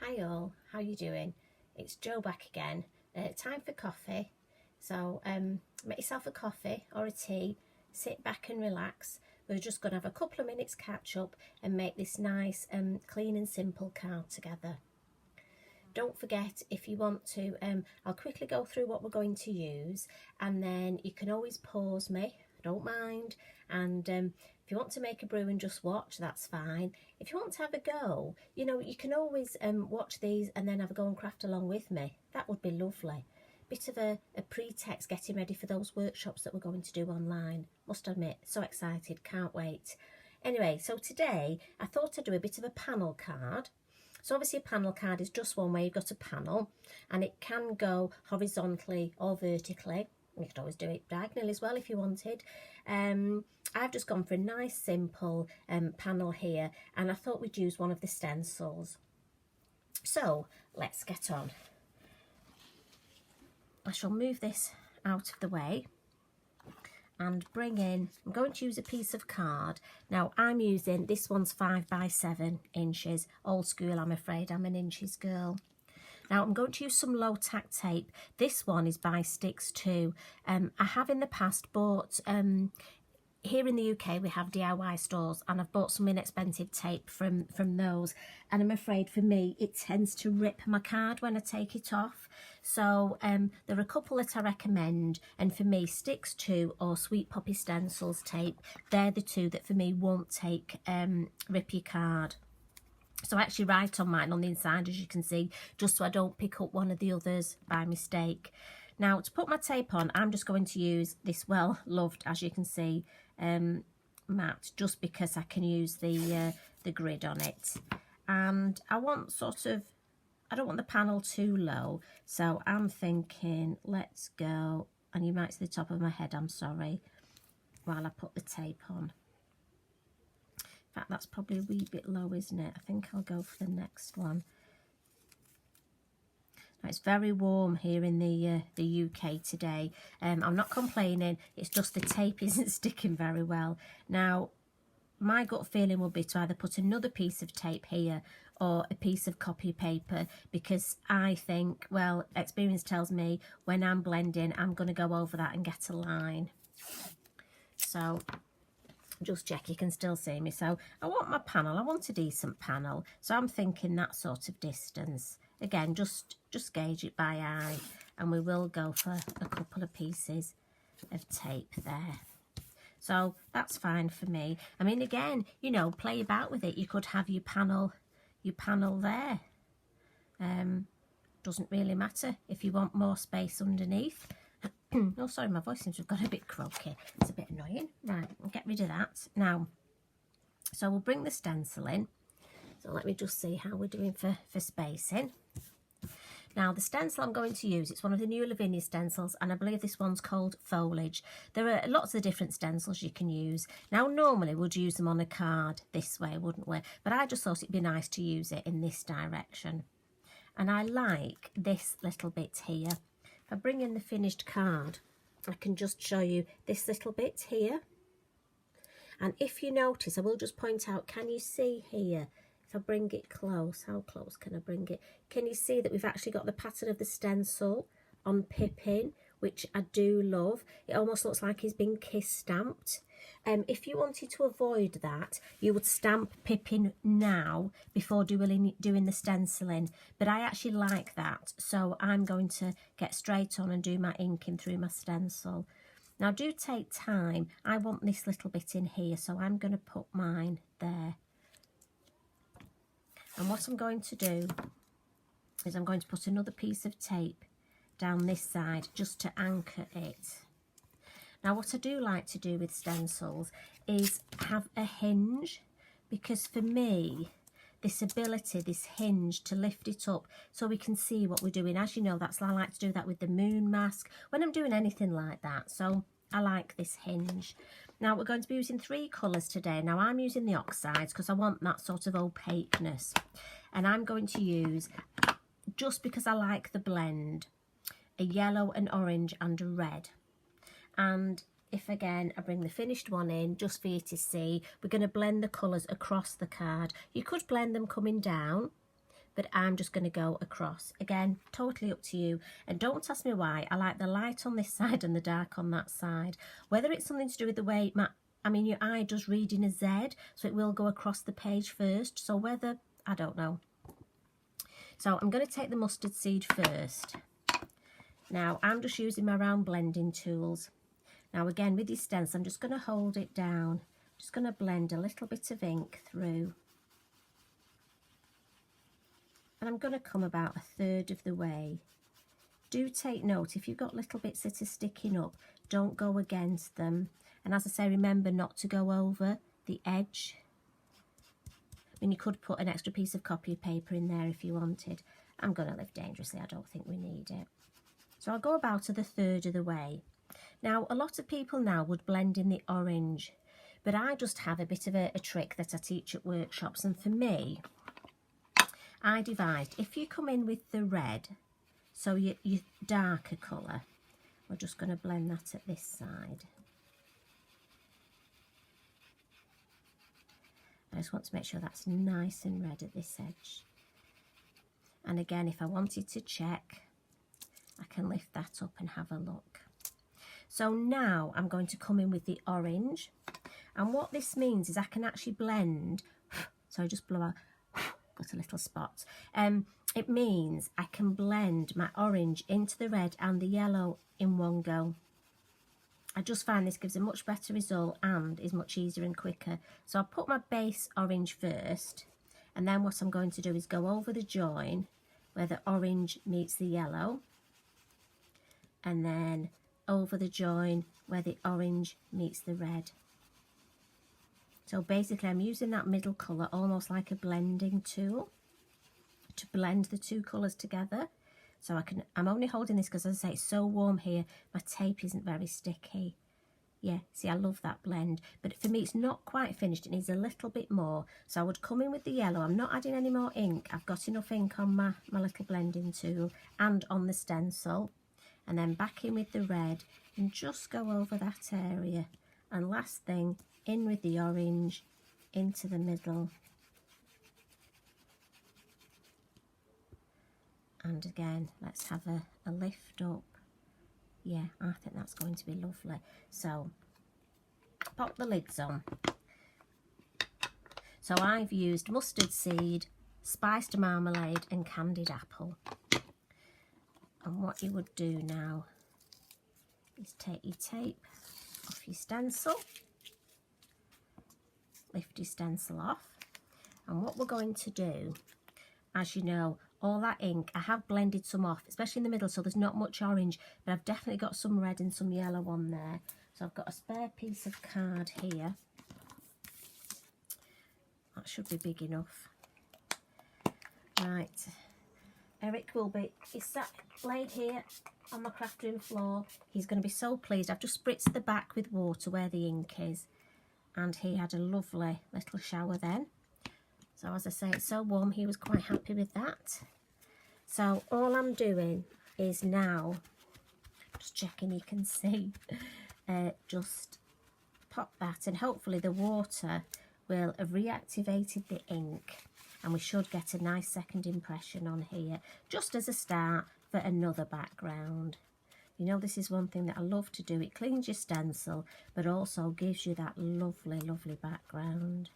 Hi all, how you doing? It's Jo back again. Time for coffee. So make yourself a coffee or a tea, sit back and relax. We're just going to have a couple of minutes catch up and make this nice clean and simple card together. Don't forget, if you want to, I'll quickly go through what we're going to use, and then you can always pause me, I don't mind. And if you want to make a brew and just watch, that's fine. If you want to have a go, you know, you can always watch these and then have a go and craft along with me. That would be lovely. Bit of a pretext getting ready for those workshops that we're going to do online. Must admit, so excited, can't wait. Anyway, so today I thought I'd do a bit of a panel card. So obviously a panel card is just one way. You've got a panel and it can go horizontally or vertically. You could always do it diagonal as well if you wanted. I've just gone for a nice simple panel here, and I thought we'd use one of the stencils. So let's get on. I shall move this out of the way and bring in, I'm going to use a piece of card. Now I'm using, this one's 5 by 7 inches, old school, I'm afraid, I'm an inches girl. Now I'm going to use some low tack tape. This one is by Sticks too. I have in the past bought, here in the UK we have DIY stores, and I've bought some inexpensive tape from those, and I'm afraid for me it tends to rip my card when I take it off. So there are a couple that I recommend, and for me Sticks 2 or Sweet Poppy Stencils tape, they're the two that for me won't take rip your card. So I actually write on mine on the inside, as you can see, just so I don't pick up one of the others by mistake. Now to put my tape on, I'm just going to use this well loved, as you can see, mat, just because I can use the grid on it. And I want sort of, I don't want the panel too low, so I'm thinking let's go, and you might see the top of my head, I'm sorry, while I put the tape on. In fact, that's probably a wee bit low, isn't it? I think I'll go for the next one. Now, it's very warm here in the UK today. I'm not complaining, it's just the tape isn't sticking very well. Now, my gut feeling would be to either put another piece of tape here or a piece of copy paper, because I think, well, experience tells me when I'm blending, I'm going to go over that and get a line. So just check you can still see me. So I want my panel, I want a decent panel, so I'm thinking that sort of distance. Again, just gauge it by eye, and we will go for a couple of pieces of tape there. So that's fine for me. I mean, again, you know, play about with it. You could have your panel there. Doesn't really matter if you want more space underneath. Oh, sorry, my voice seems to have got a bit croaky. It's a bit annoying. Right, I'll get rid of that. Now, so we'll bring the stencil in. So let me just see how we're doing for spacing. Now, the stencil I'm going to use, it's one of the new Lavinia stencils, and I believe this one's called Foliage. There are lots of different stencils you can use. Now, normally we'd use them on a card this way, wouldn't we? But I just thought it'd be nice to use it in this direction. And I like this little bit here. If I bring in the finished card, I can just show you this little bit here. And if you notice, I will just point out, can you see here? If I bring it close, how close can I bring it? Can you see that we've actually got the pattern of the stencil on Pippin, which I do love. It almost looks like he's been kiss stamped. If you wanted to avoid that, you would stamp Pippin now before doing the stenciling. But I actually like that, so I'm going to get straight on and do my inking through my stencil. Now, do take time. I want this little bit in here, so I'm going to put mine there. And what I'm going to do is I'm going to put another piece of tape down this side just to anchor it. Now, what I do like to do with stencils is have a hinge, because for me, this ability, this hinge to lift it up so we can see what we're doing. As you know, I like to do that with the moon mask when I'm doing anything like that. So I like this hinge. Now, we're going to be using 3 colours today. Now, I'm using the oxides because I want that sort of opaqueness. And I'm going to use, just because I like the blend, a yellow, an orange and a red. And if again I bring the finished one in just for you to see, we're going to blend the colours across the card. You could blend them coming down, but I'm just going to go across. Again, totally up to you. And don't ask me why. I like the light on this side and the dark on that side. Whether it's something to do with the way your eye does read in a Z, so it will go across the page first. So whether, I don't know. So I'm going to take the mustard seed first. Now, I'm just using my round blending tools. Now, again, with your stencil, I'm just going to hold it down. Just going to blend a little bit of ink through. And I'm going to come about 1/3 of the way. Do take note, if you've got little bits that are sticking up, don't go against them. And as I say, remember not to go over the edge. I mean, you could put an extra piece of copy paper in there if you wanted. I'm going to live dangerously, I don't think we need it. So I'll go about 1/3 of the way. Now, a lot of people now would blend in the orange, but I just have a bit of a trick that I teach at workshops. And for me, I devised, if you come in with the red, so your darker colour, we're just going to blend that at this side. I just want to make sure that's nice and red at this edge. And again, if I wanted to check, I can lift that up and have a look. So now I'm going to come in with the orange. And what this means is I can actually blend, so just blow out, got a little spot. It means I can blend my orange into the red and the yellow in one go. I just find this gives a much better result and is much easier and quicker. So I'll put my base orange first, and then what I'm going to do is go over the join where the orange meets the yellow, and then over the join where the orange meets the red. So basically I'm using that middle colour almost like a blending tool to blend the two colours together. So I'm only holding this because, as I say, it's so warm here, my tape isn't very sticky. Yeah, see, I love that blend. But for me, it's not quite finished. It needs a little bit more. So I would come in with the yellow. I'm not adding any more ink. I've got enough ink on my little blending tool and on the stencil. And then back in with the red and just go over that area. And last thing, in with the orange, into the middle. And again, let's have a lift up. Yeah, I think that's going to be lovely. So, pop the lids on. So I've used mustard seed, spiced marmalade and candied apple. And what you would do now is take your tape off your stencil, lift your stencil off, and what we're going to do, as you know, all that ink, I have blended some off, especially in the middle, so there's not much orange, but I've definitely got some red and some yellow on there. So I've got a spare piece of card here. That should be big enough. Right, Eric will be, he's sat laid here on my craft room floor. He's going to be so pleased. I've just spritzed the back with water where the ink is, and he had a lovely little shower then. So as I say, it's so warm, he was quite happy with that. So all I'm doing is now, just checking you can see, just pop that, and hopefully the water will have reactivated the ink, and we should get a nice second impression on here, just as a start for another background. You know, this is one thing that I love to do. It cleans your stencil, but also gives you that lovely, lovely background.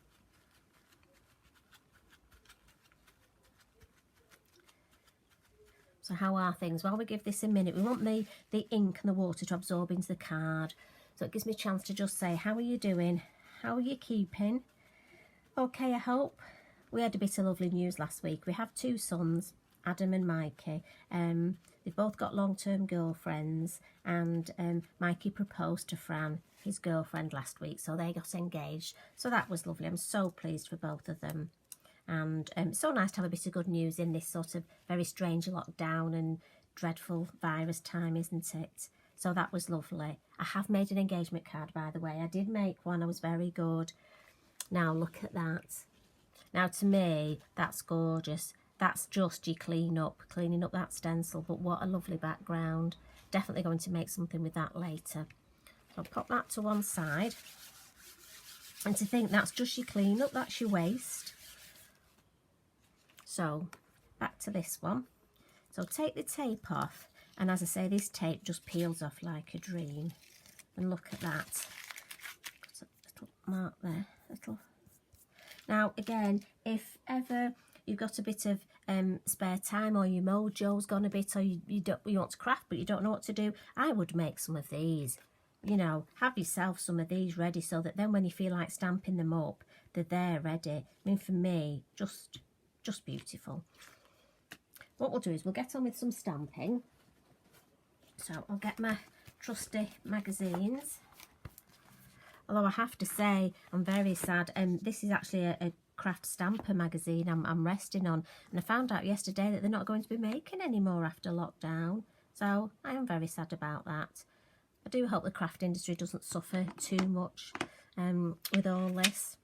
So how are things? While we give this a minute, we want the ink and the water to absorb into the card. So it gives me a chance to just say, how are you doing? How are you keeping? Okay, I hope. We had a bit of lovely news last week. We have 2 sons, Adam and Mikey. They've both got long-term girlfriends, and Mikey proposed to Fran, his girlfriend, last week. So they got engaged. So that was lovely. I'm so pleased for both of them. And so nice to have a bit of good news in this sort of very strange lockdown and dreadful virus time, isn't it? So that was lovely. I have made an engagement card, by the way. I did make one. I was very good. Now look at that. Now to me, that's gorgeous. That's just you cleaning up that stencil. But what a lovely background. Definitely going to make something with that later. So I'll pop that to one side. And to think that's just your clean up, that's your waste. So back to this one. So take the tape off, and as I say, this tape just peels off like a dream. And look at that. Got a little mark there, little. Now again, if ever you've got a bit of spare time, or your mojo's gone a bit, or you want to craft but you don't know what to do, I would make some of these. You know, have yourself some of these ready, so that then when you feel like stamping them up, they're there ready. I mean, for me, just beautiful. What we'll do is we'll get on with some stamping. So I'll get my trusty magazines. Although I have to say, I'm very sad. This is actually a craft stamper magazine I'm resting on. And I found out yesterday that they're not going to be making any more after lockdown. So I am very sad about that. I do hope the craft industry doesn't suffer too much with all this.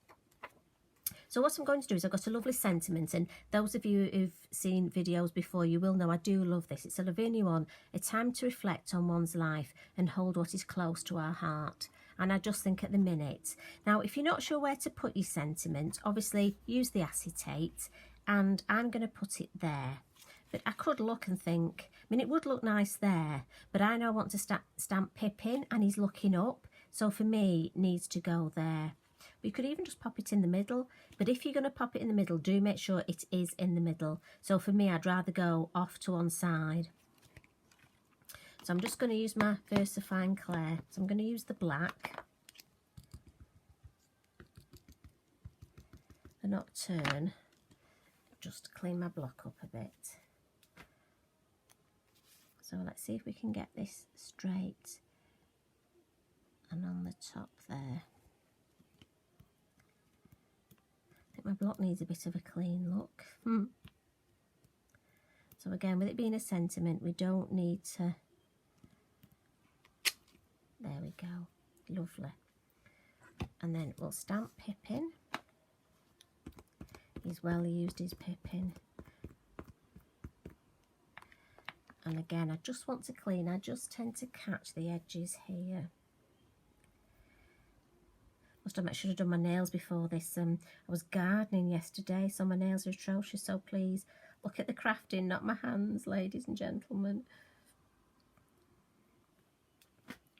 So what I'm going to do is I've got a lovely sentiment, and those of you who've seen videos before, you will know I do love this. It's a Lavinia one, a time to reflect on one's life and hold what is close to our heart. And I just think at the minute, now if you're not sure where to put your sentiment, obviously use the acetate, and I'm going to put it there. But I could look and think, I mean, it would look nice there, but I know I want to stamp Pippin, and he's looking up, so for me it needs to go there. We could even just pop it in the middle, but if you're going to pop it in the middle, do make sure it is in the middle. So for me, I'd rather go off to one side. So I'm just going to use my VersaFine Clay. So I'm going to use the black. The Nocturne, just to clean my block up a bit. So let's see if we can get this straight and on the top there. I think my block needs a bit of a clean look. So again, with it being a sentiment, we don't need to. There we go, lovely. And then we'll stamp Pippin. He's well used, his Pippin. And again, I just want to clean. I just tend to catch the edges here. I should have done my nails before this. I was gardening yesterday, so my nails are atrocious. So please look at the crafting, not my hands, ladies and gentlemen.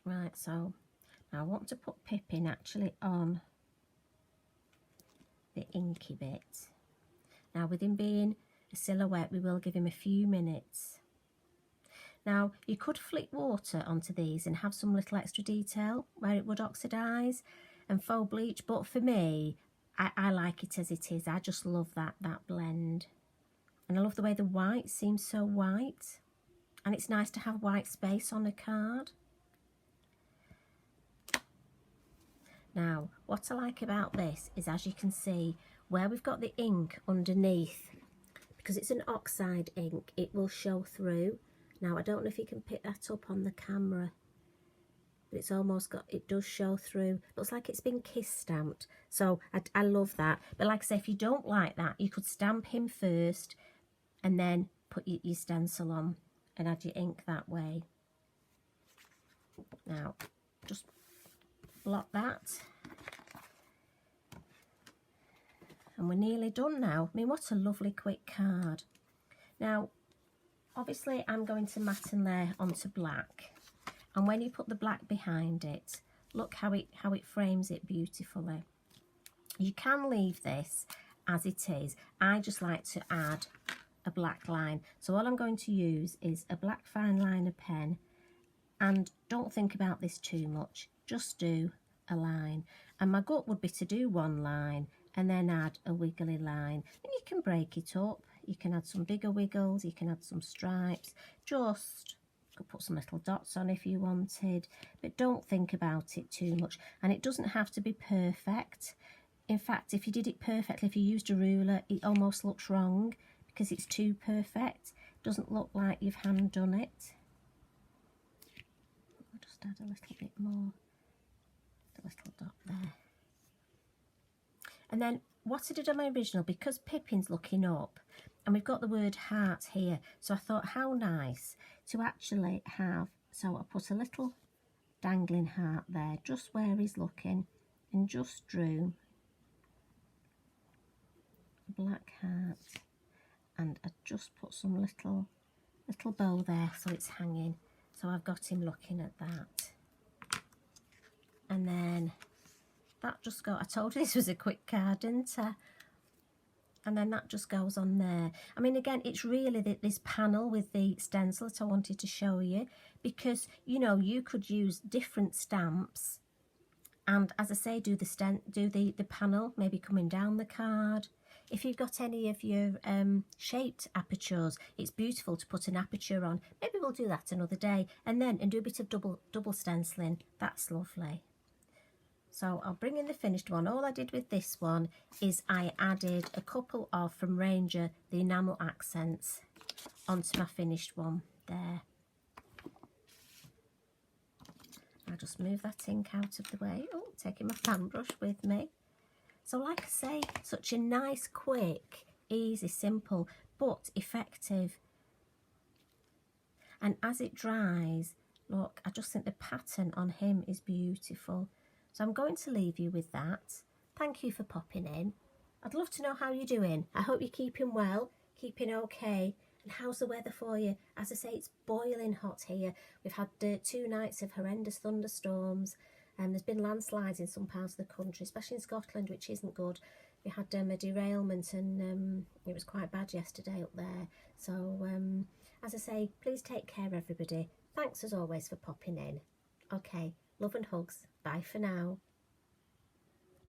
Right, so now I want to put Pippin actually on the inky bit. Now, with him being a silhouette, we will give him a few minutes. Now, you could flick water onto these and have some little extra detail where it would oxidise and faux bleach, but for me, I like it as it is. I just love that blend. And I love the way the white seems so white, and it's nice to have white space on a card. Now, what I like about this is, as you can see, where we've got the ink underneath, because it's an oxide ink, it will show through. Now, I don't know if you can pick that up on the camera, but it's almost got, it does show through. Looks like it's been kiss stamped. So I love that. But like I say, if you don't like that, you could stamp him first and then put your stencil on and add your ink that way. Now, just block that. And we're nearly done now. I mean, what a lovely quick card. Now, obviously I'm going to matte and layer onto black. And when you put the black behind it, look how it frames it beautifully. You can leave this as it is. I just like to add a black line. So all I'm going to use is a black fine liner pen, and don't think about this too much. Just do a line. And my gut would be to do one line and then add a wiggly line. And you can break it up. You can add some bigger wiggles, you can add some stripes. Just could put some little dots on if you wanted, but don't think about it too much. And it doesn't have to be perfect. In fact, if you did it perfectly, if you used a ruler, it almost looks wrong because it's too perfect. It doesn't look like you've hand done it. I'll just add a little bit more, a little dot there. And then what I did on my original, because Pippin's looking up, and we've got the word heart here, so I thought how nice to actually have, so I put a little dangling heart there, just where he's looking, and just drew a black heart and I just put some little bow there so it's hanging. So I've got him looking at that. And then that just I told you this was a quick card, didn't I? And then that just goes on there. I mean, again, it's really this panel with the stencil that I wanted to show you, because, you know, you could use different stamps and, as I say, do the panel maybe coming down the card. If you've got any of your shaped apertures, it's beautiful to put an aperture on. Maybe we'll do that another day, and do a bit of double stenciling. That's lovely. So I'll bring in the finished one. All I did with this one is I added a couple of, from Ranger, the enamel accents onto my finished one there. I'll just move that ink out of the way. Oh, taking my fan brush with me. So like I say, such a nice, quick, easy, simple, but effective. And as it dries, look, I just think the pattern on him is beautiful. So I'm going to leave you with that. Thank you for popping in. I'd love to know how you're doing. I hope you're keeping well, keeping okay. And how's the weather for you? As I say, it's boiling hot here. We've had 2 nights of horrendous thunderstorms, and there's been landslides in some parts of the country, especially in Scotland, which isn't good. We had a derailment, and it was quite bad yesterday up there. So, as I say, please take care, everybody. Thanks as always for popping in. Okay, love and hugs. Bye for now.